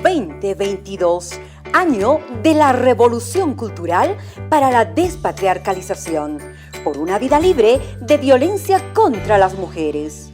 2022, año de la revolución cultural para la despatriarcalización, por una vida libre de violencia contra las mujeres.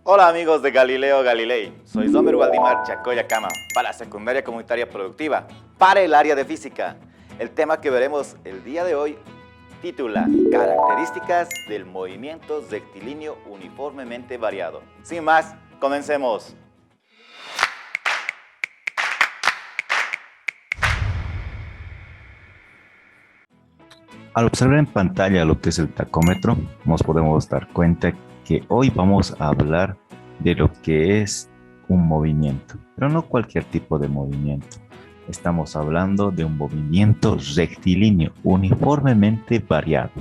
Hola amigos de Galileo Galilei, soy Zomer Waldimar Chacoya Cama, para la secundaria comunitaria productiva, para el área de física. El tema que veremos el día de hoy titula Características del movimiento rectilíneo uniformemente variado. Sin más, comencemos. Al observar en pantalla lo que es el tacómetro, nos podemos dar cuenta que hoy vamos a hablar de lo que es un movimiento, pero no cualquier tipo de movimiento. Estamos hablando de un movimiento rectilíneo uniformemente variado,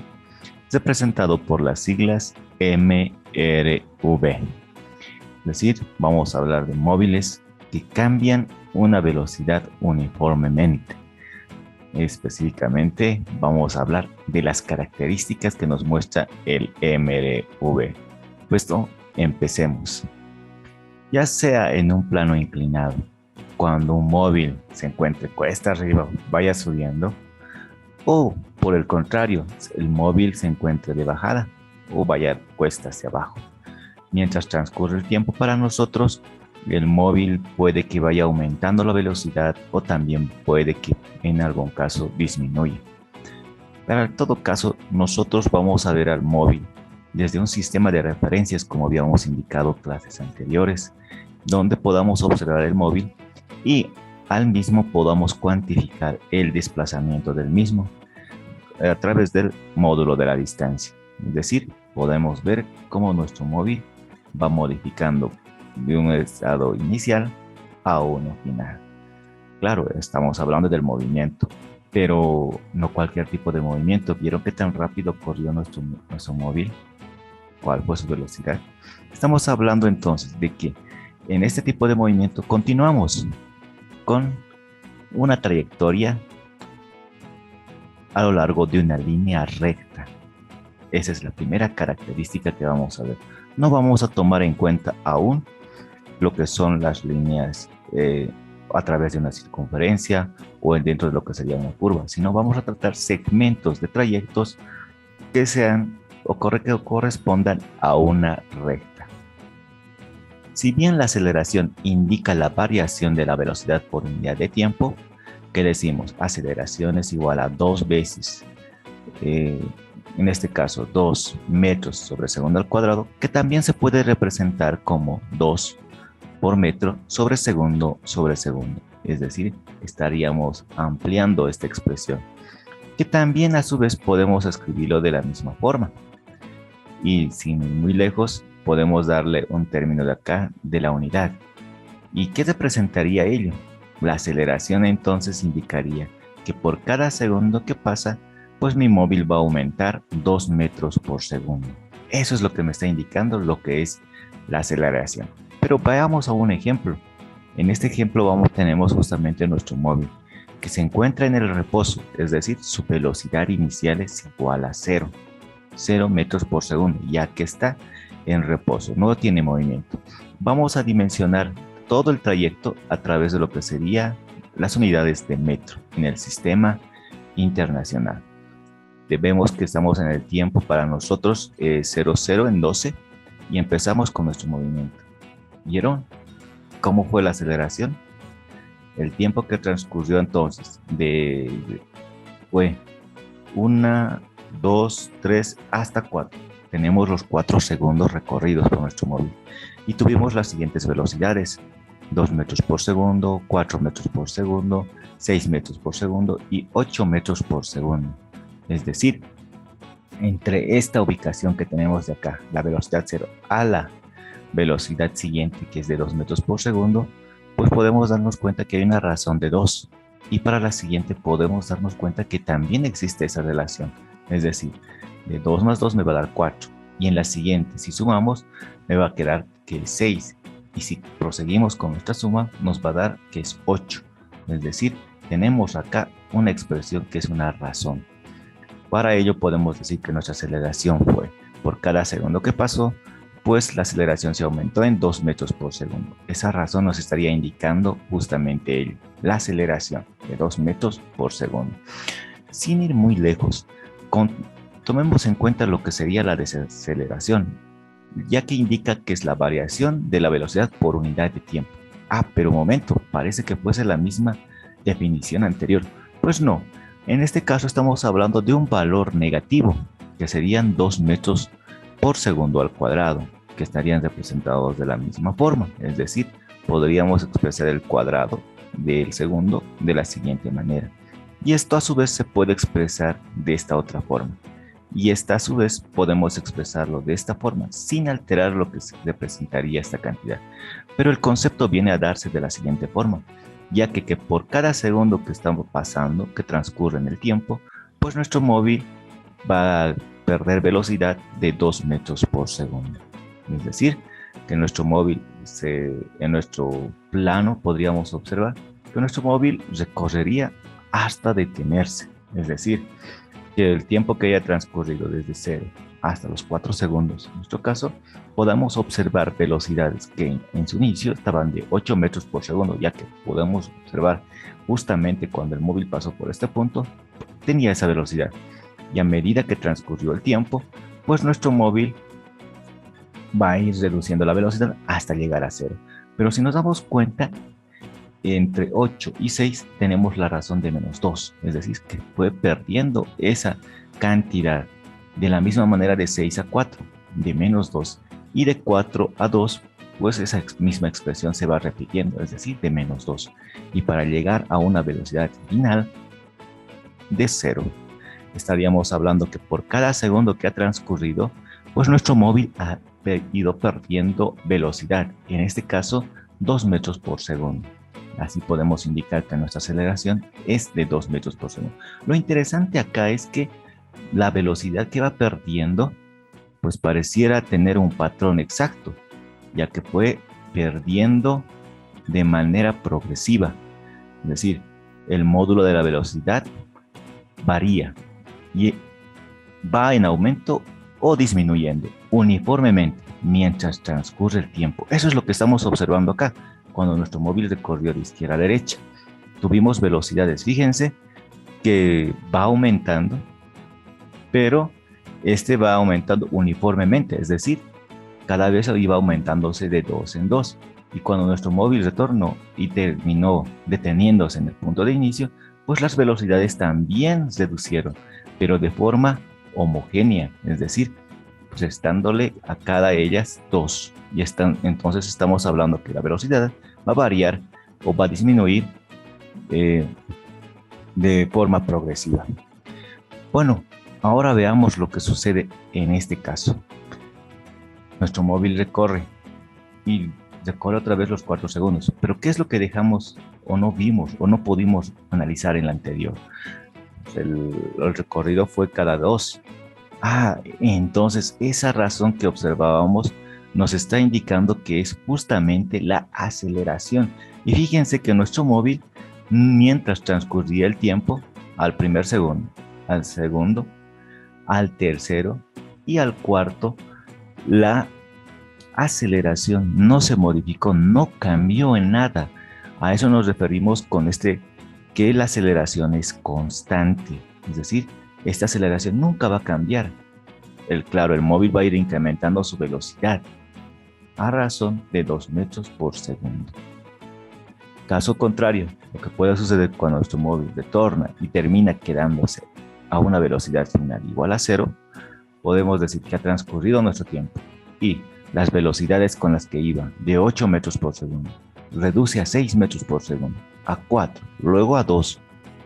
representado por las siglas MRV. Es decir, vamos a hablar de móviles que cambian una velocidad uniformemente. Específicamente vamos a hablar de las características que nos muestra el MRV. Puesto, empecemos. Ya sea en un plano inclinado, cuando un móvil se encuentre cuesta arriba, vaya subiendo, o por el contrario, el móvil se encuentre de bajada o vaya cuesta hacia abajo. Mientras transcurre el tiempo para nosotros, el móvil puede que vaya aumentando la velocidad o también puede que en algún caso disminuya. Pero en todo caso, nosotros vamos a ver al móvil desde un sistema de referencias, como habíamos indicado en clases anteriores, donde podamos observar el móvil y al mismo podamos cuantificar el desplazamiento del mismo a través del módulo de la distancia. Es decir, podemos ver cómo nuestro móvil va modificando de un estado inicial a uno final. Claro, estamos hablando del movimiento, pero no cualquier tipo de movimiento. ¿Vieron qué tan rápido corrió nuestro móvil? ¿Cuál fue su velocidad? Estamos hablando entonces de que en este tipo de movimiento continuamos con una trayectoria a lo largo de una línea recta. Esa es la primera característica que vamos a ver. No vamos a tomar en cuenta aún lo que son las líneas a través de una circunferencia o dentro de lo que sería una curva, sino vamos a tratar segmentos de trayectos que sean que correspondan a una recta. Si bien la aceleración indica la variación de la velocidad por unidad de tiempo, ¿qué decimos? Aceleración es igual a 2 veces, en este caso 2 metros sobre segundo al cuadrado, que también se puede representar como 2 por metro sobre segundo. Es decir, estaríamos ampliando esta expresión, que también a su vez podemos escribirlo de la misma forma. Y sin ir muy lejos, podemos darle un término de acá de la unidad. ¿Y qué representaría ello? La aceleración entonces indicaría que por cada segundo que pasa, pues mi móvil va a aumentar 2 metros por segundo. Eso es lo que me está indicando lo que es la aceleración. Pero veamos a un ejemplo. En este ejemplo tenemos justamente nuestro móvil, que se encuentra en el reposo, es decir, su velocidad inicial es igual a 0 metros por segundo, ya que está en reposo, no tiene movimiento. Vamos a dimensionar todo el trayecto a través de lo que serían las unidades de metro en el sistema internacional. Vemos que estamos en el tiempo para nosotros 00 en 12 y empezamos con nuestro movimiento. ¿Vieron cómo fue la aceleración? El tiempo que transcurrió entonces fue 1, 2, 3 hasta 4. Tenemos los 4 segundos recorridos por nuestro móvil y tuvimos las siguientes velocidades: 2 metros por segundo, 4 metros por segundo, 6 metros por segundo y 8 metros por segundo. Es decir, entre esta ubicación que tenemos de acá, la velocidad 0, a la velocidad siguiente, que es de 2 metros por segundo, pues podemos darnos cuenta que hay una razón de 2. Y para la siguiente podemos darnos cuenta que también existe esa relación. Es decir, de 2 más 2 me va a dar 4. Y en la siguiente, si sumamos, me va a quedar que es 6. Y si proseguimos con nuestra suma, nos va a dar que es 8. Es decir, tenemos acá una expresión que es una razón. Para ello podemos decir que nuestra aceleración fue, por cada segundo que pasó, pues la aceleración se aumentó en 2 metros por segundo. Esa razón nos estaría indicando justamente ello, la aceleración de 2 metros por segundo. Sin ir muy lejos, tomemos en cuenta lo que sería la desaceleración, ya que indica que es la variación de la velocidad por unidad de tiempo. Pero un momento, parece que fuese la misma definición anterior. Pues no, en este caso estamos hablando de un valor negativo, que serían 2 metros por segundo al cuadrado, que estarían representados de la misma forma. Es decir, podríamos expresar el cuadrado del segundo de la siguiente manera. Y esto a su vez se puede expresar de esta otra forma. Y esta a su vez podemos expresarlo de esta forma, sin alterar lo que representaría esta cantidad. Pero el concepto viene a darse de la siguiente forma, ya que por cada segundo que estamos pasando, que transcurre en el tiempo, pues nuestro móvil va a perder velocidad de 2 metros por segundo. Es decir, que nuestro móvil, en nuestro plano podríamos observar que nuestro móvil recorrería hasta detenerse. Es decir, que el tiempo que haya transcurrido desde 0 hasta los 4 segundos, en nuestro caso, podamos observar velocidades que en su inicio estaban de 8 metros por segundo, ya que podemos observar justamente cuando el móvil pasó por este punto, tenía esa velocidad. Y a medida que transcurrió el tiempo, pues nuestro móvil va a ir reduciendo la velocidad hasta llegar a 0. Pero si nos damos cuenta, entre 8 y 6 tenemos la razón de -2, es decir, que fue perdiendo esa cantidad. De la misma manera de 6 a 4, de -2, y de 4 a 2, pues esa misma expresión se va repitiendo, es decir, de -2. Y para llegar a una velocidad final de 0, estaríamos hablando que por cada segundo que ha transcurrido, pues nuestro móvil ha ido perdiendo velocidad, en este caso 2 metros por segundo. Así podemos indicar que nuestra aceleración es de 2 metros por segundo. Lo interesante acá es que la velocidad que va perdiendo, pues pareciera tener un patrón exacto, ya que fue perdiendo de manera progresiva. Es decir, el módulo de la velocidad varía y va en aumento o disminuyendo uniformemente mientras transcurre el tiempo. Eso es lo que estamos observando acá. Cuando nuestro móvil recorrió de izquierda a derecha, tuvimos velocidades, fíjense, que va aumentando, pero este va aumentando uniformemente, es decir, cada vez iba aumentándose de 2 en 2. Y cuando nuestro móvil retornó y terminó deteniéndose en el punto de inicio, pues las velocidades también se reducieron, pero de forma homogénea, es decir, pues estándole a cada ellas 2. Y entonces estamos hablando que la velocidad va a variar o va a disminuir de forma progresiva. Bueno, ahora veamos lo que sucede en este caso. Nuestro móvil recorre y recorre otra vez los 4 segundos. Pero ¿qué es lo que dejamos o no vimos o no pudimos analizar en la anterior? El recorrido fue cada 2. Entonces esa razón que observábamos nos está indicando que es justamente la aceleración. Y fíjense que nuestro móvil, mientras transcurría el tiempo, al primer segundo, al segundo, al tercero y al cuarto, la aceleración no se modificó, no cambió en nada. A eso nos referimos con que la aceleración es constante. Es decir, esta aceleración nunca va a cambiar. Claro, el móvil va a ir incrementando su velocidad a razón de 2 metros por segundo. Caso contrario, lo que puede suceder cuando nuestro móvil retorna y termina quedándose a una velocidad final igual a 0, podemos decir que ha transcurrido nuestro tiempo y las velocidades con las que iba de 8 metros por segundo reduce a 6 metros por segundo, a 4, luego a 2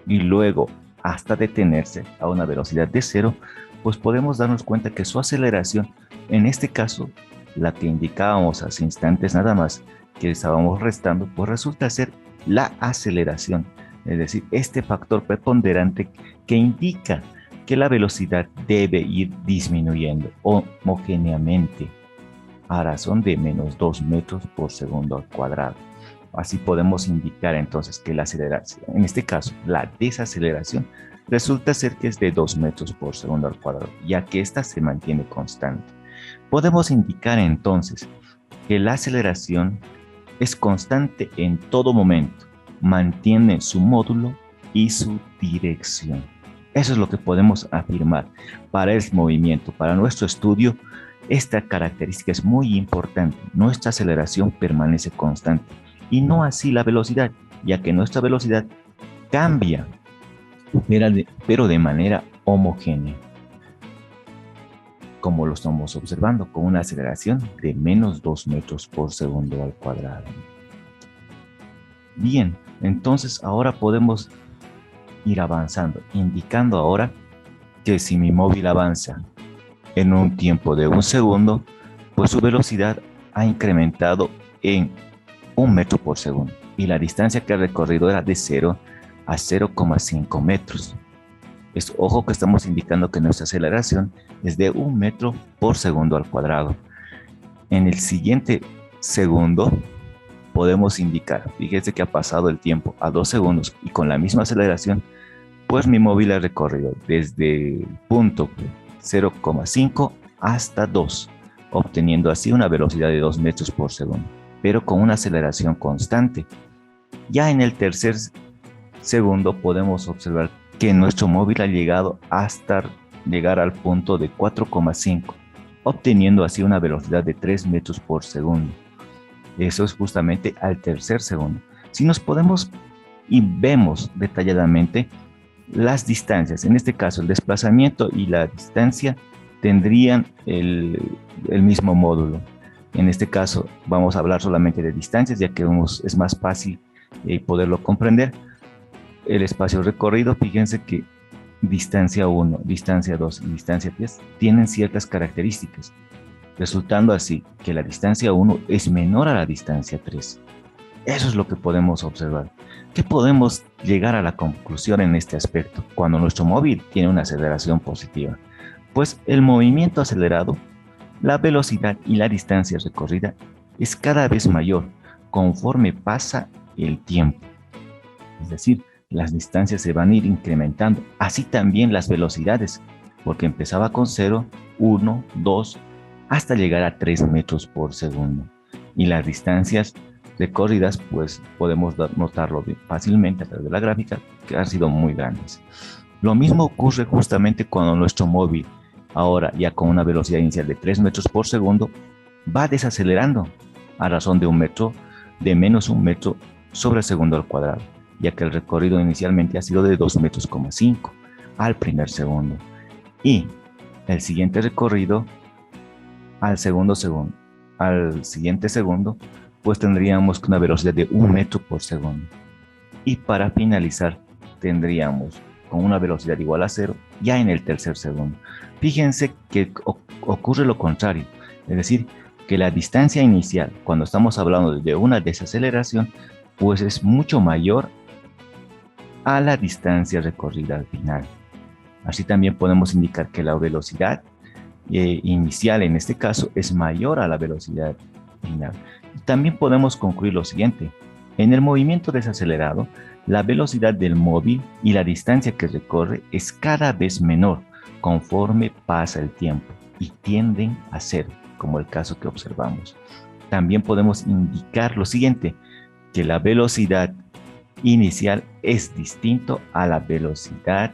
y luego hasta detenerse a una velocidad de 0, pues podemos darnos cuenta que su aceleración, en este caso, la que indicábamos hace instantes nada más, que estábamos restando, pues resulta ser la aceleración, es decir, este factor preponderante que indica que la velocidad debe ir disminuyendo homogéneamente a razón de -2 metros por segundo al cuadrado. Así podemos indicar entonces que la aceleración, en este caso la desaceleración, resulta ser que es de 2 metros por segundo al cuadrado, ya que ésta se mantiene constante. Podemos indicar entonces que la aceleración es constante en todo momento, mantiene su módulo y su dirección. Eso es lo que podemos afirmar para el movimiento. Para nuestro estudio, esta característica es muy importante. Nuestra aceleración permanece constante y no así la velocidad, ya que nuestra velocidad cambia, pero de manera homogénea, como lo estamos observando, con una aceleración de menos 2 metros por segundo al cuadrado. Bien, entonces ahora podemos ir avanzando, indicando ahora que si mi móvil avanza en un tiempo de 1 segundo, pues su velocidad ha incrementado en 1 metro por segundo y la distancia que ha recorrido era de 0 a 0,5 metros. Ojo que estamos indicando que nuestra aceleración es de 1 metro por segundo al cuadrado. En el siguiente segundo podemos indicar, fíjense que ha pasado el tiempo a 2 segundos y con la misma aceleración, pues mi móvil ha recorrido desde punto 0,5 hasta 2, obteniendo así una velocidad de 2 metros por segundo, pero con una aceleración constante. Ya en el tercer segundo podemos observar que nuestro móvil ha llegado hasta llegar al punto de 4,5, obteniendo así una velocidad de 3 metros por segundo. Eso es justamente al tercer segundo. Si nos podemos y vemos detalladamente las distancias, en este caso el desplazamiento y la distancia tendrían el mismo módulo. En este caso vamos a hablar solamente de distancias, ya que es más fácil poderlo comprender. El espacio recorrido, fíjense que distancia 1, distancia 2 y distancia 3 tienen ciertas características, resultando así que la distancia 1 es menor a la distancia 3. Eso es lo que podemos observar. ¿Qué podemos llegar a la conclusión en este aspecto cuando nuestro móvil tiene una aceleración positiva? Pues el movimiento acelerado, la velocidad y la distancia recorrida es cada vez mayor conforme pasa el tiempo. Es decir, las distancias se van a ir incrementando, así también las velocidades, porque empezaba con 0, 1, 2, hasta llegar a 3 metros por segundo. Y las distancias recorridas, pues podemos notarlo fácilmente a través de la gráfica, que han sido muy grandes. Lo mismo ocurre justamente cuando nuestro móvil, ahora ya con una velocidad inicial de 3 metros por segundo, va desacelerando a razón de 1 metro, de menos 1 metro sobre segundo al cuadrado, ya que el recorrido inicialmente ha sido de 2,5 metros al primer segundo. Y el siguiente recorrido al siguiente segundo, pues tendríamos una velocidad de 1 metro por segundo. Y para finalizar, tendríamos con una velocidad igual a 0 ya en el tercer segundo. Fíjense que ocurre lo contrario, es decir, que la distancia inicial, cuando estamos hablando de una desaceleración, pues es mucho mayor a la distancia recorrida al final. Así también podemos indicar que la velocidad inicial en este caso es mayor a la velocidad final. También podemos concluir lo siguiente: en el movimiento desacelerado, la velocidad del móvil y la distancia que recorre es cada vez menor conforme pasa el tiempo y tienden a ser, como el caso que observamos. También podemos indicar lo siguiente, que la velocidad inicial es distinto a la velocidad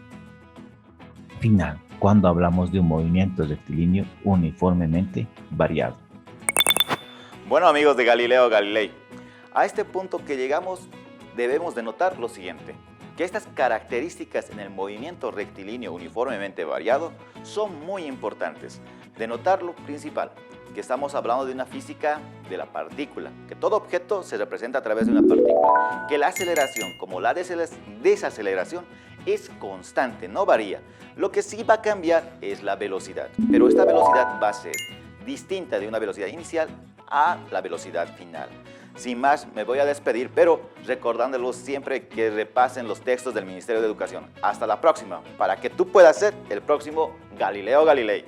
final cuando hablamos de un movimiento rectilíneo uniformemente variado. Bueno, amigos de Galileo Galilei, a este punto que llegamos debemos de notar lo siguiente, que estas características en el movimiento rectilíneo uniformemente variado son muy importantes. De notar lo principal, que estamos hablando de una física de la partícula, que todo objeto se representa a través de una partícula, que la aceleración como la desaceleración es constante, no varía. Lo que sí va a cambiar es la velocidad, pero esta velocidad va a ser distinta de una velocidad inicial a la velocidad final. Sin más, me voy a despedir, pero recordándolos siempre que repasen los textos del Ministerio de Educación. Hasta la próxima, para que tú puedas ser el próximo Galileo Galilei.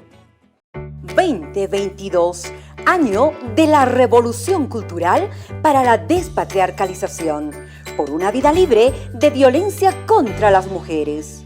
2022, año de la revolución cultural para la despatriarcalización, por una vida libre de violencia contra las mujeres.